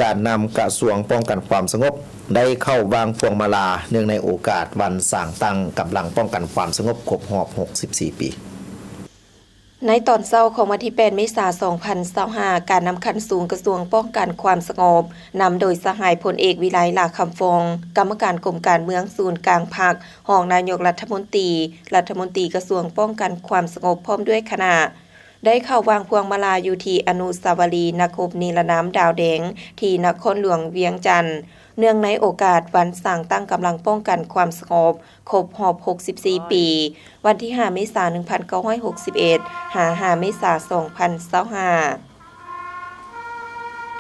การนำกระทรวงป้องกันความสงบได้เข้าวางพวงมาลาเนื่องในโอกาสวันสร้างตั้งกำลังป้องกันความสงบครบรอบ64 ปีในตอนเช้าของวันที่8 เมษายน 2025 การนำคันสูงกระทรวงป้องกันความสงบนำโดยสหายพลเอกวิไลหลาคำฟงกรรมการกรมการเมืองศูนย์กลางภาครองนายกรัฐมนตรีกระทรวงป้องกันความสงบพร้อมด้วยคณะได้เข้าวางพวงมาลาอยู่ที่อนุสาวรีย์นักรบนิรนามดาวแดงที่นครหลวงเวียงจันทน์เนื่องในโอกาสวันสร้างตั้งกำลังป้องกันความสงบครบรอบ64 ปีวันที่5 เมษายน 1961 5 เมษายน 2025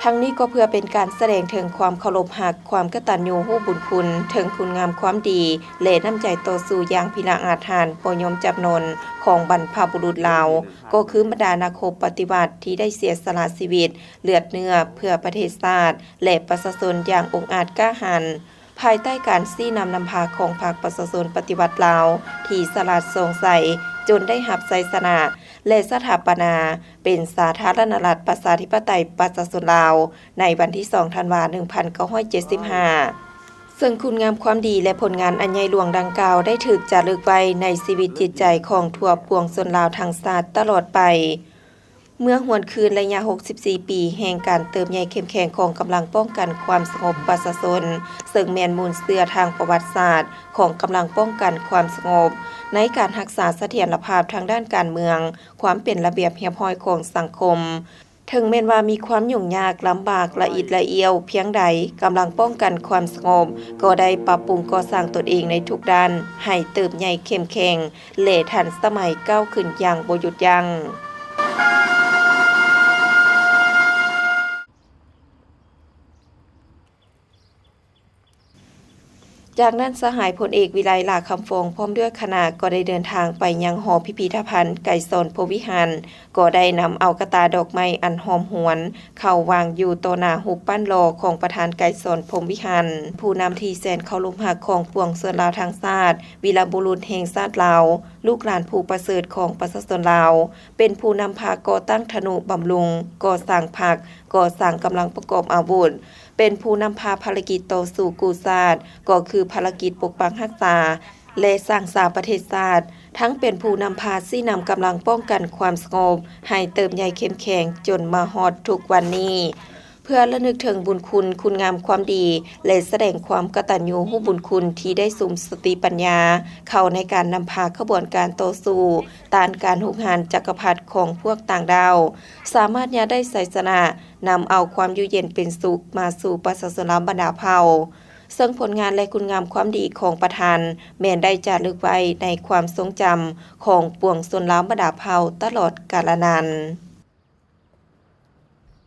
ทั้งนี้ก็เพื่อเป็นการแสดงถึงความเคารพหักความกตัญญูรู้บุญคุณถึงคุณงามความดีและน้ำใจต่อสู้อย่างพิละอาถรรพ์บ่ยอมจับนนของบรรพบุรุษลาวก็คือบรรดานักรบปฏิวัติที่ได้เสียสละชีวิตเลือดเนื้อเพื่อประเทศชาติและประชาชนอย่างองอาจกล้าหาญภายใต้การซี้นำพาของพรรคประชาชนปฏิวัติลาวที่สลัดทรงใส่จนได้รับชัยชนะและสถาปนาเป็นสาธารณรัฐประชาธิปไตยประชาชนลาวในวันที่ 2 ธันวาคม 1975ซึ่งคุณงามความดีและผลงานอันใหญ่หลวงดังกล่าวได้ถูกจารึกไว้ในชีวิตจิตใจของทั่วปวงชนลาวทั้งชาติตลอดไปเมื่อหวนคืนระยะ64 ปีแห่งการเติบใหญ่เข้มแข็งของกำลังป้องกันความสงบประชาชนซึ่งแม่นมูลเสื่อทางประวัติศาสตร์ของกำลังป้องกันความสงบในการรักษาเสถียรภาพทางด้านการเมืองความเป็นระเบียบเรียบร้อยของสังคมถึงแม้ว่ามีความยุ่งยากลำบากละอิดละเอียวเพียงใดกำลังป้องกันความสงบก็ได้ปรับปรุงก่อสร้างตนเองในทุกด้านให้เติบใหญ่เข้มแข็งและทันสมัยก้าวขึ้นอย่างบ่หยุดยั้งจากนั้นสหายพลเอกวิไลหลาคำฟงพร้อมด้วยคณะก็ได้เดินทางไปยังหอพิพิธภัณฑ์ไก่สนพรหมวิหารก็ได้นำเอากระตาดอกไม้อันหอมหวนเข้าวางอยู่ต่อหน้ารูปปั้นหล่อของประธานไก่สนพรหมวิหารผู้นำที่แสนเคารพรักของปวงชนลาวทั้งชาติวีรบุรุษแห่งชาติลาวลูกหลานผู้ประเสริฐของประชาชนลาวเป็นผู้นำพาก่อตั้งธนุบำรุงก่อสร้างพรรคก่อสร้างกำลังประกอบอาวุธเป็นผู้นำพาภารกิจต่อสู่กู้ชาติก็คือภารกิจปกปักรักษาและสร้างสาประเทศชาติทั้งเป็นผู้นำพาซี้นำกำลังป้องกันความสงบให้เติบใหญ่เข้มแข็งจนมาฮอดทุกวันนี้เพื่อระลึกถึงบุญคุณคุณงามความดีและแสดงความกตัญญูรู้บุญคุณที่ได้สุมสติปัญญาเข้าในการนำพาขบวนการต่อสู้ต้านการหุกหานจักรพรรดิของพวกต่างดาวสามารถได้ชัยชนะนำเอาความอยู่เย็นเป็นสุขมาสู่ประชาชนบรรดาเผ่าซึ่งผลงานและคุณงามความดีของประธานแม้นได้จารึกไว้ในความทรงจำของปวงชนบรรดาเผ่าตลอดกาลนาน